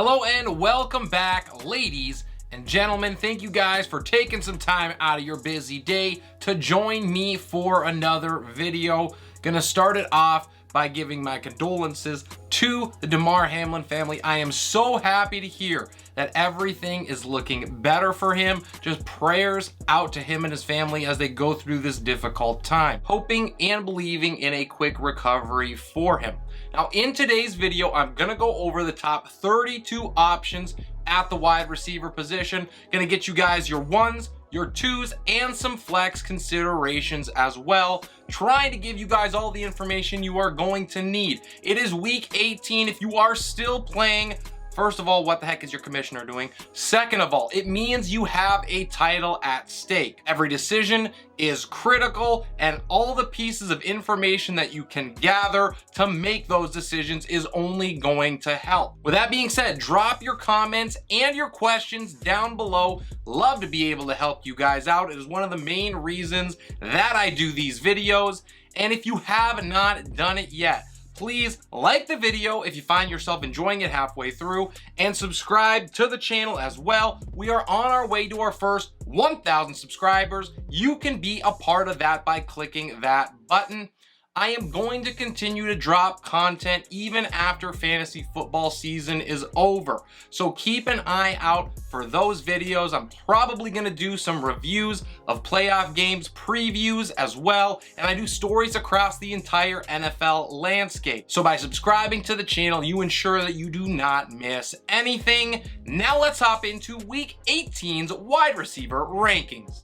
Hello and welcome back, ladies and gentlemen. Thank you guys for taking some time out of your busy day to join me for another video. Gonna start it off by giving my condolences to the Damar Hamlin family. I am so happy to hear that everything is looking better for him. Just prayers out to him and his family as they go through this difficult time. Hoping and believing in a quick recovery for him. Now, in today's video, I'm gonna go over the top 32 options at the wide receiver position. Gonna get you guys your ones, your twos, and some flex considerations as well. Trying to give you guys all the information you are going to need. It is week 18. If you are still playing, first of all, what the heck is your commissioner doing? Second of all, it means you have a title at stake. Every decision is critical, and all the pieces of information that you can gather to make those decisions is only going to help. With that being said, drop your comments and your questions down below. Love to be able to help you guys out. It is one of the main reasons that I do these videos. And if you have not done it yet, please like the video if you find yourself enjoying it halfway through, and subscribe to the channel as well. We are on our way to our first 1,000 subscribers. You can be a part of that by clicking that button. I am going to continue to drop content even after fantasy football season is over. So keep an eye out for those videos. I'm probably going to do some reviews of playoff games, previews as well, and I do stories across the entire NFL landscape. So by subscribing to the channel, you ensure that you do not miss anything. Now let's hop into week 18's wide receiver rankings.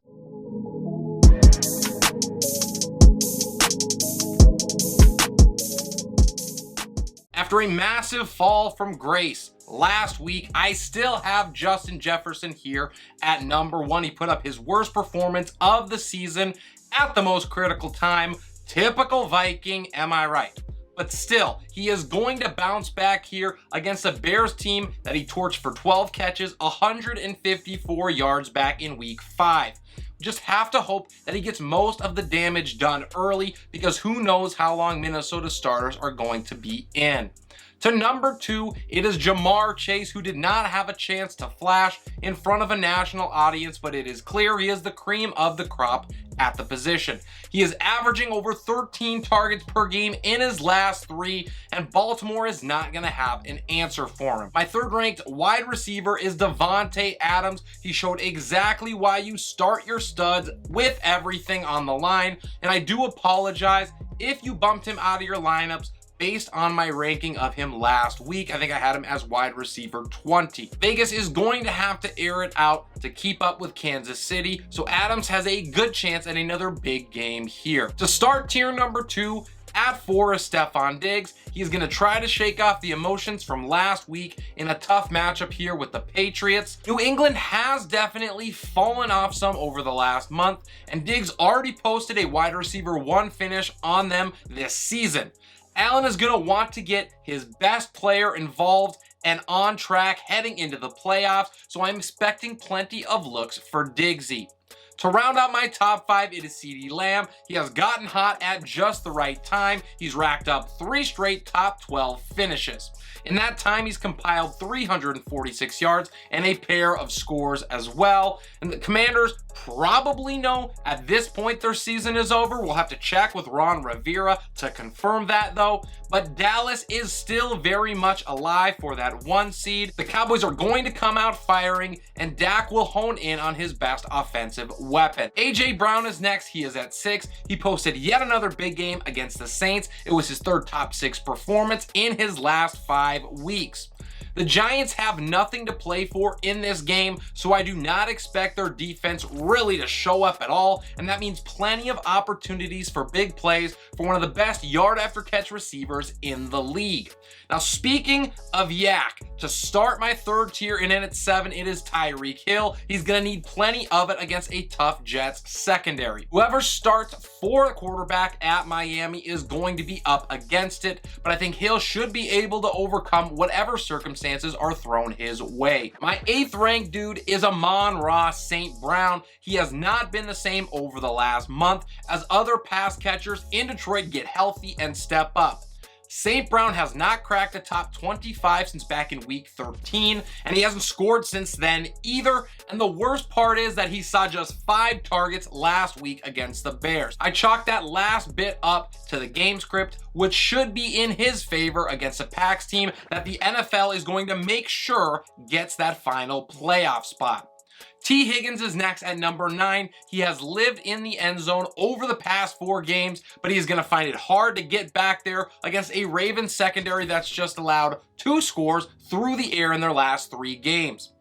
After a massive fall from grace last week, I still have Justin Jefferson here at number 1. He put up his worst performance of the season at the most critical time. Typical Viking, am I right? But still, he is going to bounce back here against a Bears team that he torched for 12 catches, 154 yards back in week 5. Just have to hope that he gets most of the damage done early, because who knows how long Minnesota starters are going to be in. To number 2, it is Ja'Marr Chase, who did not have a chance to flash in front of a national audience, but it is clear he is the cream of the crop at the position. He is averaging over 13 targets per game in his last 3, and Baltimore is not going to have an answer for him. My third ranked wide receiver is Davante Adams. He showed exactly why you start your studs with everything on the line, and I do apologize if you bumped him out of your lineups based on my ranking of him last week. I think I had him as wide receiver 20. Vegas is going to have to air it out to keep up with Kansas City, so Adams has a good chance at another big game here. To start tier number 2, at 4 is Stefon Diggs. He's going to try to shake off the emotions from last week in a tough matchup here with the Patriots. New England has definitely fallen off some over the last month, and Diggs already posted a wide receiver 1 finish on them this season. Allen is going to want to get his best player involved and on track heading into the playoffs, so I'm expecting plenty of looks for Diggsy. To round out my top 5, it is CeeDee Lamb. He has gotten hot at just the right time. He's racked up 3 straight top 12 finishes. In that time, he's compiled 346 yards and a pair of scores as well. And the Commanders probably know at this point their season is over. We'll have to check with Ron Rivera to confirm that though. But Dallas is still very much alive for that 1 seed. The Cowboys are going to come out firing, and Dak will hone in on his best offensive weapon. AJ Brown is next. He is at 6. He posted yet another big game against the Saints. It was his 3rd top 6 performance in his last 5 weeks. The Giants have nothing to play for in this game, so I do not expect their defense really to show up at all, and that means plenty of opportunities for big plays for one of the best yard after catch receivers in the league. Now, speaking of yak, to start my 3rd tier and in at 7, it is Tyreek Hill. He's going to need plenty of it against a tough Jets secondary. Whoever starts for the quarterback at Miami is going to be up against it, but I think Hill should be able to overcome whatever circumstances are thrown his way. My 8th ranked dude is Amon-Ra St. Brown. He has not been the same over the last month as other pass catchers in Detroit get healthy and step up. St. Brown has not cracked the top 25 since back in week 13, and he hasn't scored since then either. And the worst part is that he saw just 5 targets last week against the Bears. I chalked that last bit up to the game script, which should be in his favor against a Packs team that the NFL is going to make sure gets that final playoff spot. T. Higgins is next at number 9. He has lived in the end zone over the past 4 games, but he's going to find it hard to get back there against a Ravens secondary that's just allowed 2 scores through the air in their last 3 games.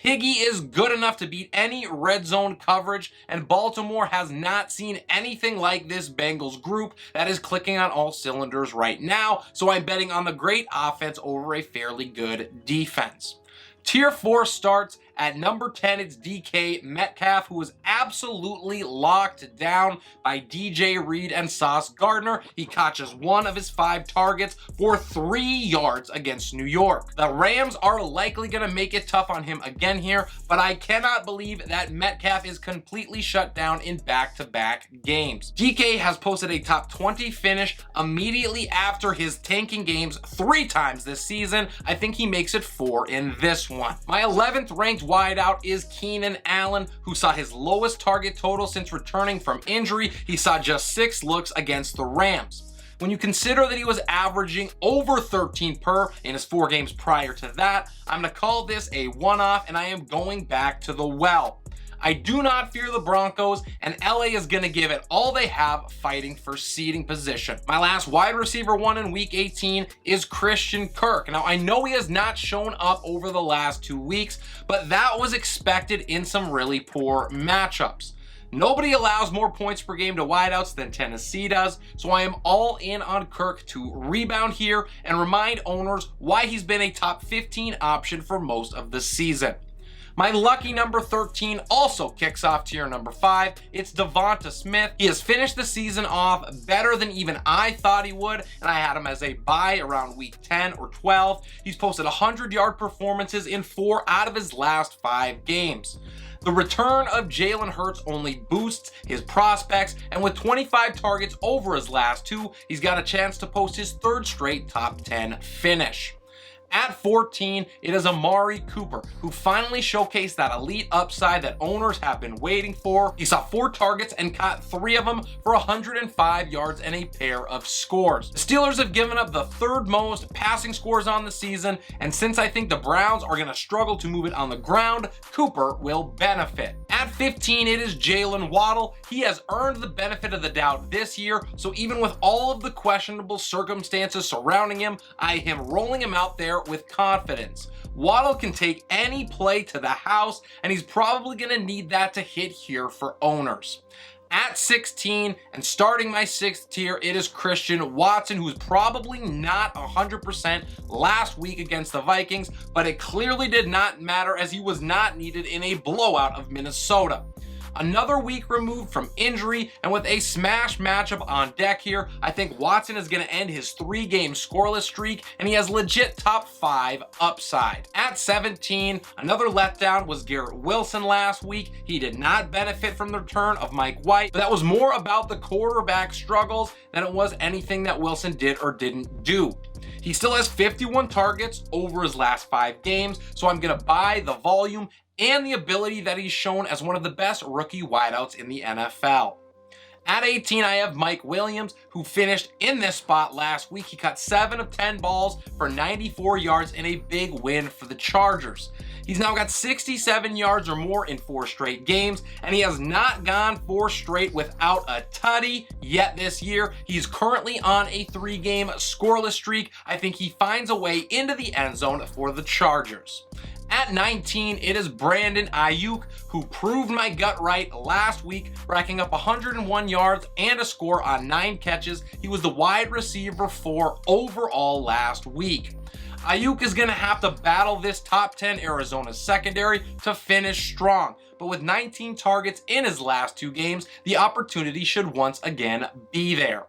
Higgy is good enough to beat any red zone coverage, and Baltimore has not seen anything like this Bengals group that is clicking on all cylinders right now, so I'm betting on the great offense over a fairly good defense. Tier 4 starts. At number 10, it's DK Metcalf, who was absolutely locked down by DJ Reed and Sauce Gardner. He caught just 1 of his 5 targets for 3 yards against New York. The Rams are likely going to make it tough on him again here, but I cannot believe that Metcalf is completely shut down in back-to-back games. DK has posted a top 20 finish immediately after his tanking games 3 times this season. I think he makes it 4 in this one. My 11th ranked wideout is Keenan Allen, who saw his lowest target total since returning from injury. He saw just 6 looks against the Rams. When you consider that he was averaging over 13 per in his 4 games prior to that, I'm going to call this a one-off, and I am going back to the well. I do not fear the Broncos, and LA is going to give it all they have fighting for seeding position. My last wide receiver one in week 18 is Christian Kirk. Now, I know he has not shown up over the last 2 weeks, but that was expected in some really poor matchups. Nobody allows more points per game to wideouts than Tennessee does, so I am all in on Kirk to rebound here and remind owners why he's been a top 15 option for most of the season. My lucky number 13 also kicks off tier number 5. It's DeVonta Smith. He has finished the season off better than even I thought he would, and I had him as a buy around week 10 or 12. He's posted 100-yard performances in 4 out of his last 5 games. The return of Jalen Hurts only boosts his prospects, and with 25 targets over his last 2, he's got a chance to post his 3rd straight top 10 finish. At 14, it is Amari Cooper, who finally showcased that elite upside that owners have been waiting for. He saw 4 targets and caught 3 of them for 105 yards and a pair of scores. The Steelers have given up the 3rd most passing scores on the season, and since I think the Browns are going to struggle to move it on the ground, Cooper will benefit. At 15, it is Jaylen Waddle. He has earned the benefit of the doubt this year, so even with all of the questionable circumstances surrounding him, I am rolling him out there with confidence. Waddle can take any play to the house, and he's probably going to need that to hit here for owners. At 16, and starting my 6th tier, it is Christian Watson, who's probably not 100% last week against the Vikings, but it clearly did not matter as he was not needed in a blowout of Minnesota. Another week removed from injury, and with a smash matchup on deck here, I think Watson is going to end his 3-game scoreless streak, and he has legit top 5 upside. At 17, another letdown was Garrett Wilson last week. He did not benefit from the return of Mike White, but that was more about the quarterback struggles than it was anything that Wilson did or didn't do. He still has 51 targets over his last 5 games, so I'm going to buy the volume and the ability that he's shown as one of the best rookie wideouts in the NFL. At 18, I have Mike Williams, who finished in this spot last week. He caught 7 of 10 balls for 94 yards in a big win for the Chargers. He's now got 67 yards or more in 4 straight games, and he has not gone 4 straight without a tutty yet this year. He's currently on a 3-game scoreless streak. I think he finds a way into the end zone for the Chargers. At 19, it is Brandon Aiyuk, who proved my gut right last week, racking up 101 yards and a score on 9 catches. He was the wide receiver 4 overall last week. Aiyuk is going to have to battle this top 10 Arizona secondary to finish strong, but with 19 targets in his last 2 games, the opportunity should once again be there.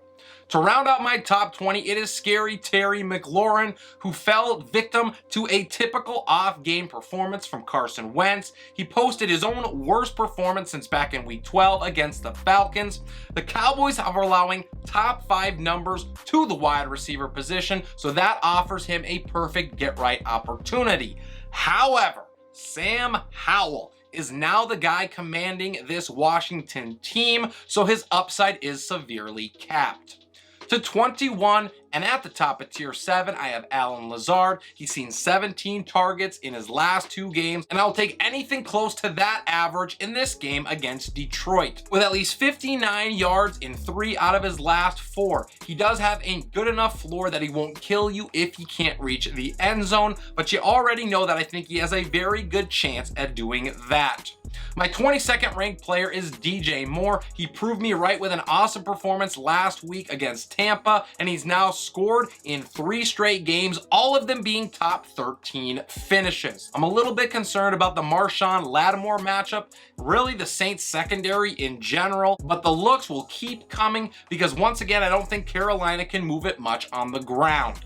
To round out my top 20, it is scary Terry McLaurin, who fell victim to a typical off-game performance from Carson Wentz. He posted his own worst performance since back in Week 12 against the Falcons. The Cowboys are allowing top 5 numbers to the wide receiver position, so that offers him a perfect get-right opportunity. However, Sam Howell is now the guy commanding this Washington team, so his upside is severely capped. To 21, and at the top of tier 7, I have Lazard. He's seen 17 targets in his last 2 games, and I'll take anything close to that average in this game against Detroit. With at least 59 yards in 3 out of his last 4, he does have a good enough floor that he won't kill you if he can't reach the end zone, but you already know that I think he has a very good chance at doing that. My 22nd ranked player is DJ Moore. He proved me right with an awesome performance last week against Tampa, and he's now scored in 3 straight games, all of them being top 13 finishes. I'm a little bit concerned about the Marshawn-Lattimore matchup, really the Saints secondary in general, but the looks will keep coming because once again, I don't think Carolina can move it much on the ground.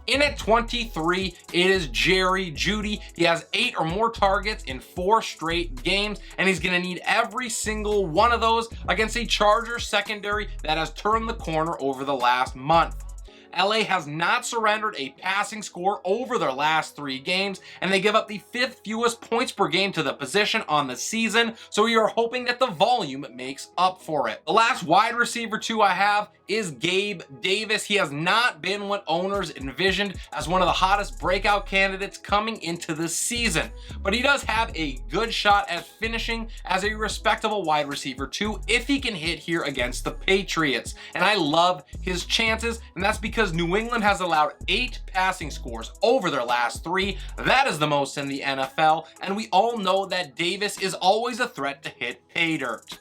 In at 23, it is Jerry Jeudy. He has 8 or more targets in 4 straight games, and he's going to need every single one of those against a Chargers secondary that has turned the corner over the last month. LA has not surrendered a passing score over their last 3 games, and they give up the 5th fewest points per game to the position on the season, so we are hoping that the volume makes up for it. The last wide receiver 2 I have is Gabe Davis. He has not been what owners envisioned as one of the hottest breakout candidates coming into the season, but he does have a good shot at finishing as a respectable wide receiver 2 if he can hit here against the Patriots, and I love his chances, and that's because New England has allowed 8 passing scores over their last 3. That is the most in the NFL, and we all know that Davis is always a threat to hit pay dirt.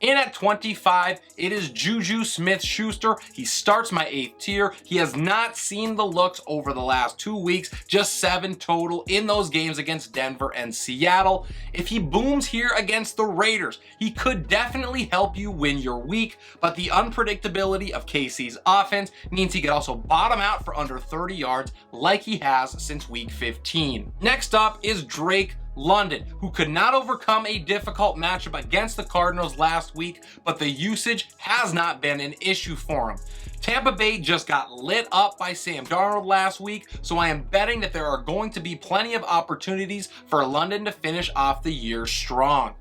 In at 25, it is JuJu Smith-Schuster. He starts my 8th tier. He has not seen the looks over the last 2 weeks, just 7 total in those games against Denver and Seattle. If he booms here against the Raiders, he could definitely help you win your week, but the unpredictability of KC's offense means he could also bottom out for under 30 yards like he has since week 15. Next up is Drake London, who could not overcome a difficult matchup against the Cardinals last week, but the usage has not been an issue for him. Tampa Bay just got lit up by Sam Darnold last week, so I am betting that there are going to be plenty of opportunities for London to finish off the year strong.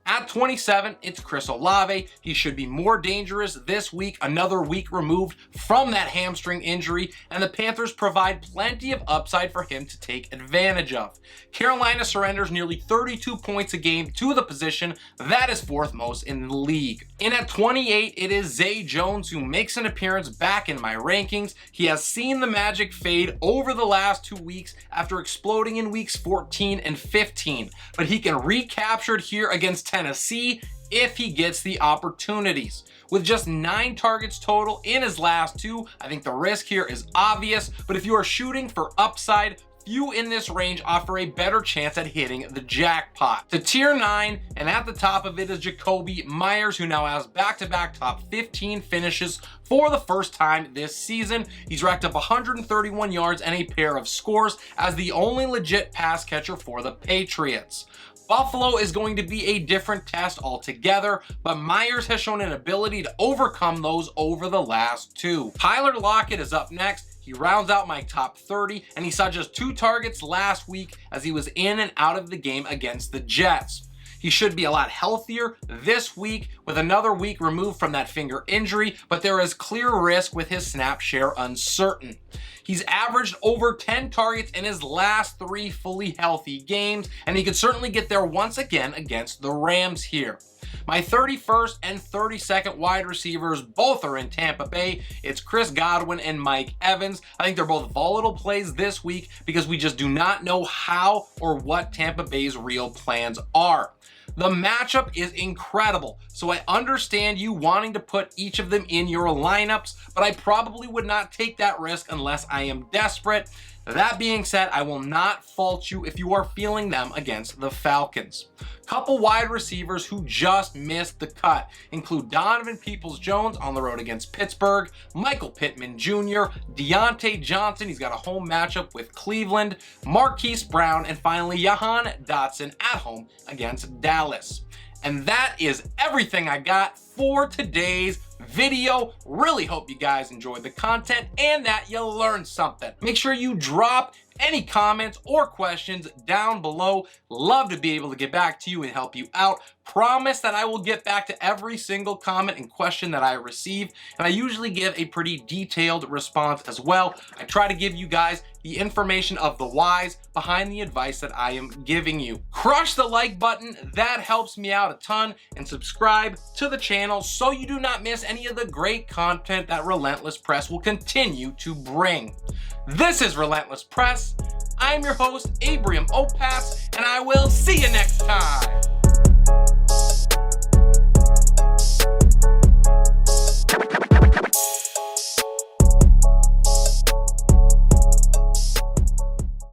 At 27, it's Chris Olave. He should be more dangerous this week, another week removed from that hamstring injury, and the Panthers provide plenty of upside for him to take advantage of. Carolina surrenders nearly 32 points a game to the position. That is 4th most in the league. In at 28, it is Zay Jones, who makes an appearance back in my rankings. He has seen the magic fade over the last 2 weeks after exploding in weeks 14 and 15, but he can recapture it here against Tennessee if he gets the opportunities. With just 9 targets total in his last 2, I think the risk here is obvious, but if you are shooting for upside, few in this range offer a better chance at hitting the jackpot. To tier 9, and at the top of it is Jakobi Meyers, who now has back-to-back top 15 finishes for the first time this season. He's racked up 131 yards and a pair of scores as the only legit pass catcher for the Patriots. Buffalo is going to be a different test altogether, but Meyers has shown an ability to overcome those over the last 2. Tyler Lockett is up next. He rounds out my top 30, and he saw just 2 targets last week as he was in and out of the game against the Jets. He should be a lot healthier this week with another week removed from that finger injury, but there is clear risk with his snap share uncertain. He's averaged over 10 targets in his last 3 fully healthy games, and he could certainly get there once again against the Rams here. My 31st and 32nd wide receivers both are in Tampa Bay. It's Chris Godwin and Mike Evans. I think they're both volatile plays this week because we just do not know how or what Tampa Bay's real plans are. The matchup is incredible, so I understand you wanting to put each of them in your lineups, but I probably would not take that risk unless I am desperate. That being said, I will not fault you if you are feeling them against the Falcons. Couple wide receivers who just missed the cut include Donovan Peoples-Jones on the road against Pittsburgh, Michael Pittman Jr., Deontay Johnson, he's got a home matchup with Cleveland, Marquise Brown, and finally Jahan Dotson at home against Dallas. And that is everything I got for today's video. Really hope you guys enjoyed the content and that you learned something. Make sure you drop any comments or questions down below. Love to be able to get back to you and help you out. Promise that I will get back to every single comment and question that I receive, and I usually give a pretty detailed response as well. I try to give you guys the information of the whys behind the advice that I am giving you. Crush the like button, that helps me out a ton, and subscribe to the channel so you do not miss any of the great content that Relentless Press will continue to bring. This is Relentless Press. I'm your host, Abraham Opas, and I will see you next time.